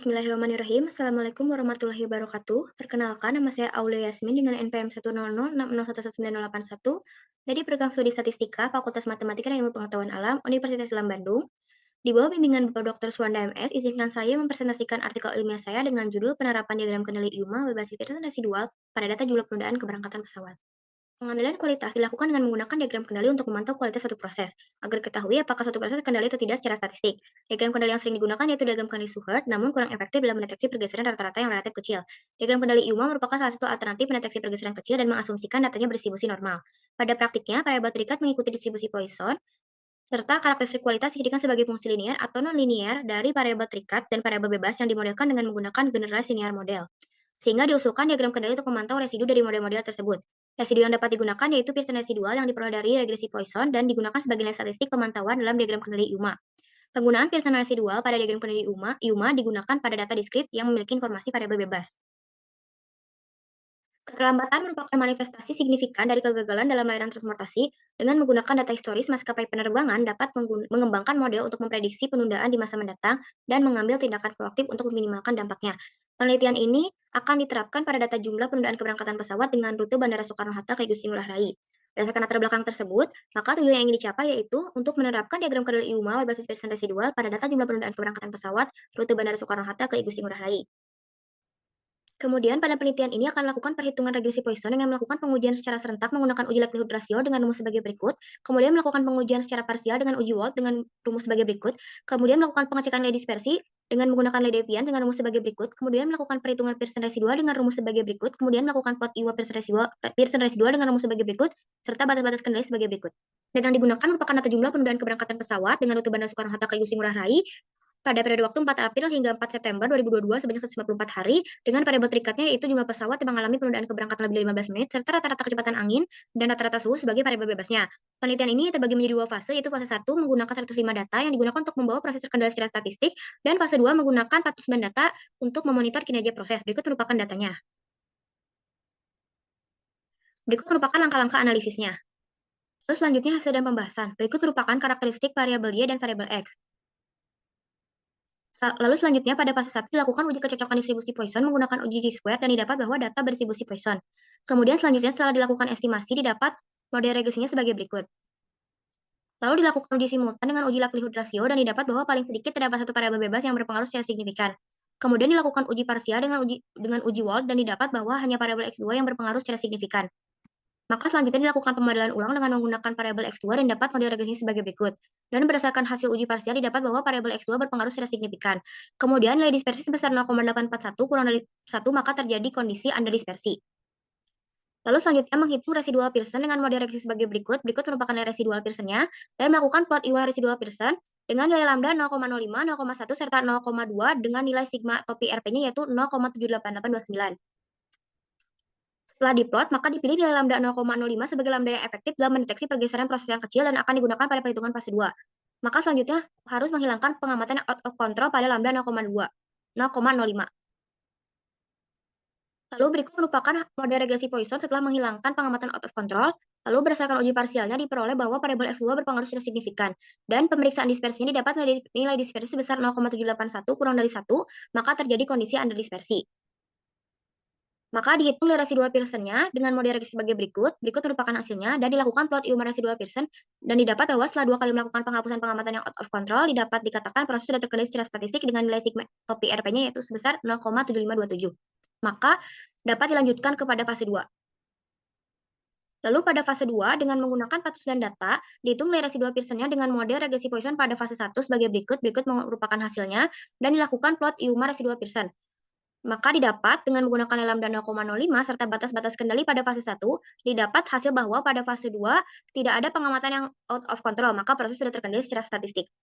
Bismillahirrahmanirrahim. Assalamualaikum warahmatullahi wabarakatuh. Perkenalkan, nama saya Aulia Yasmin dengan NPM 1006060119181 dari Program Studi Statistika Fakultas Matematika dan Ilmu Pengetahuan Alam Universitas Islam Bandung. Di bawah bimbingan Bapak Dr. Suwanda MS, izinkan saya mempresentasikan artikel ilmiah saya dengan judul Penerapan Diagram Kendali IUMA berbasis persen residual pada data jumlah penundaan keberangkatan pesawat. Pengambilan kualitas dilakukan dengan menggunakan diagram kendali untuk memantau kualitas suatu proses, agar ketahui apakah suatu proses kendali atau tidak secara statistik. Diagram kendali yang sering digunakan yaitu diagram kendali Shubert, namun kurang efektif dalam mendeteksi pergeseran rata-rata yang relatif kecil. Diagram kendali IUMA merupakan salah satu alternatif mendeteksi pergeseran kecil dan mengasumsikan datanya berdistribusi normal. Pada praktiknya, variabel terikat mengikuti distribusi Poisson, serta karakteristik kualitas dijadikan sebagai fungsi linear atau non-linear dari variabel terikat dan variabel bebas yang dimodelkan dengan menggunakan generalized linear model. Sehingga diusulkan diagram kendali untuk memantau residu dari model-model tersebut. Residu yang dapat digunakan yaitu Pearson residual yang diperoleh dari regresi Poisson dan digunakan sebagai nilai statistik pemantauan dalam diagram kendali IUMA. Penggunaan Pearson residual pada diagram kendali IUMA digunakan pada data diskrit yang memiliki informasi variabel bebas. Keterlambatan merupakan manifestasi signifikan dari kegagalan dalam layanan transportasi. Dengan menggunakan data historis, maskapai penerbangan dapat mengembangkan model untuk memprediksi penundaan di masa mendatang dan mengambil tindakan proaktif untuk meminimalkan dampaknya. Penelitian ini akan diterapkan pada data jumlah penundaan keberangkatan pesawat dengan rute Bandara Soekarno-Hatta ke Igusti Ngurah Rai. Berdasarkan latar belakang tersebut, maka tujuan yang ingin dicapai yaitu untuk menerapkan diagram kendali IUMA berbasis persen residual pada data jumlah penundaan keberangkatan pesawat rute Bandara Soekarno-Hatta ke Igusti Ngurah Rai. Kemudian pada penelitian ini akan melakukan perhitungan regresi Poisson dengan melakukan pengujian secara serentak menggunakan uji likelihood ratio dengan rumus sebagai berikut, kemudian melakukan pengujian secara parsial dengan uji Wald dengan rumus sebagai berikut, kemudian melakukan pengecekan nilai dispersi dengan menggunakan nilai devian dengan rumus sebagai berikut, kemudian melakukan perhitungan Pearson residual dengan rumus sebagai berikut, kemudian melakukan plot IWA Pearson residual dengan rumus sebagai berikut, serta batas-batas kendali sebagai berikut. Dan yang digunakan merupakan data jumlah penundaan keberangkatan pesawat dengan rute Bandara Soekarno-Hatta ke Igusti Ngurah Rai pada periode waktu 4 April hingga 4 September 2022 sebanyak 154 hari, dengan variabel terikatnya yaitu jumlah pesawat yang mengalami penundaan keberangkatan lebih dari 15 menit, serta rata-rata kecepatan angin dan rata-rata suhu sebagai variabel bebasnya. Penelitian ini terbagi menjadi dua fase, yaitu fase 1 menggunakan 105 data yang digunakan untuk membawa proses terkendali secara statistik, dan fase 2 menggunakan 49 data untuk memonitor kinerja proses. Berikut merupakan datanya. Berikut merupakan langkah-langkah analisisnya. Terus selanjutnya hasil dan pembahasan. Berikut merupakan karakteristik variabel Y dan variabel X. Lalu selanjutnya pada fase 1 dilakukan uji kecocokan distribusi Poisson menggunakan uji chi-square dan didapat bahwa data berdistribusi Poisson. Kemudian selanjutnya setelah dilakukan estimasi didapat model regresinya sebagai berikut. Lalu dilakukan uji simultan dengan uji likelihood ratio dan didapat bahwa paling sedikit terdapat satu variabel bebas yang berpengaruh secara signifikan. Kemudian dilakukan uji parsial dengan uji Wald dan didapat bahwa hanya variabel X2 yang berpengaruh secara signifikan. Maka selanjutnya dilakukan pemodelan ulang dengan menggunakan variabel X2 dan dapat model regresinya sebagai berikut. Dan berdasarkan hasil uji parsial didapat bahwa variabel X2 berpengaruh secara signifikan. Kemudian nilai dispersi sebesar 0,841 kurang dari 1 maka terjadi kondisi underdispersi. Lalu selanjutnya menghitung residual Pearson dengan model regresi sebagai berikut. Berikut merupakan nilai residual Pearsonnya dan melakukan plot IWA residual Pearson dengan nilai lambda 0,05, 0,1 serta 0,2 dengan nilai sigma atau PRP-nya yaitu 0,78829. Setelah diplot, maka dipilih nilai lambda 0,05 sebagai lambda yang efektif dalam mendeteksi pergeseran proses yang kecil dan akan digunakan pada perhitungan fase 2. Maka selanjutnya harus menghilangkan pengamatan out of control pada lambda 0,2, 0,05. Lalu berikut merupakan model regresi Poisson setelah menghilangkan pengamatan out of control. Lalu berdasarkan uji parsialnya diperoleh bahwa variabel X2 berpengaruh secara signifikan. Dan pemeriksaan dispersinya didapat nilai dispersi sebesar 0,781 kurang dari 1, maka terjadi kondisi underdispersi. Maka dihitung nilai residual Pearson-nya dengan model regresi sebagai berikut. Berikut merupakan hasilnya dan dilakukan plot IUMA residual Pearson dan didapat bahwa setelah 2 kali melakukan penghapusan pengamatan yang out of control dapat dikatakan proses sudah terkendali secara statistik dengan nilai sigma atau PRP-nya yaitu sebesar 0,7527. Maka dapat dilanjutkan kepada fase 2. Lalu pada fase 2 dengan menggunakan 49 data, dihitung nilai residual Pearson-nya dengan model regresi Poisson pada fase 1 sebagai berikut. Berikut merupakan hasilnya dan dilakukan plot IUMA residual Pearson. Maka didapat dengan menggunakan nilai lambda 0,05 serta batas-batas kendali pada fase 1, didapat hasil bahwa pada fase 2 tidak ada pengamatan yang out of control, maka proses sudah terkendali secara statistik.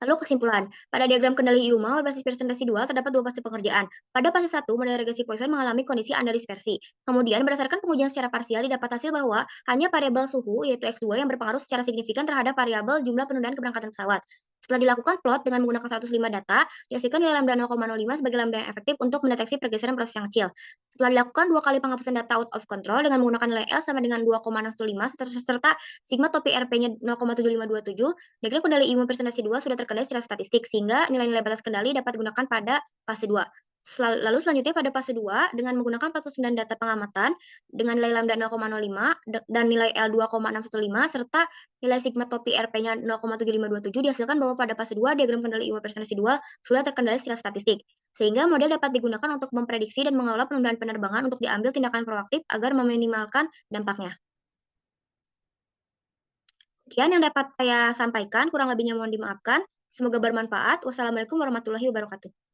Lalu kesimpulan, pada diagram kendali IUMA berbasis Pearson residual terdapat dua fase pengerjaan. Pada fase 1, model regresi Poisson mengalami kondisi underdispersi. Kemudian berdasarkan pengujian secara parsial didapat hasil bahwa hanya variabel suhu yaitu X2 yang berpengaruh secara signifikan terhadap variabel jumlah penundaan keberangkatan pesawat. Setelah dilakukan plot dengan menggunakan 105 data, dihasilkan nilai lambda 0,05 sebagai lambda yang efektif untuk mendeteksi pergeseran proses yang kecil. Setelah dilakukan 2 kali penghapusan data out of control dengan menggunakan nilai L sama dengan 2,615 serta sigma topi RP-nya 0,7527, diagram kendali IMU presentasi 2 sudah terkendali secara statistik sehingga nilai-nilai batas kendali dapat digunakan pada fase 2. Lalu selanjutnya pada fase 2 dengan menggunakan 49 data pengamatan dengan nilai lambda 0,05 dan nilai L 2,615 serta nilai sigma topi RP-nya 0,7527 dihasilkan bahwa pada fase 2 diagram kendali IMU presentasi 2 sudah terkendali secara statistik. Sehingga model dapat digunakan untuk memprediksi dan mengelola penundaan penerbangan untuk diambil tindakan proaktif agar meminimalkan dampaknya. Sekian yang dapat saya sampaikan, kurang lebihnya mohon dimaafkan. Semoga bermanfaat. Wassalamualaikum warahmatullahi wabarakatuh.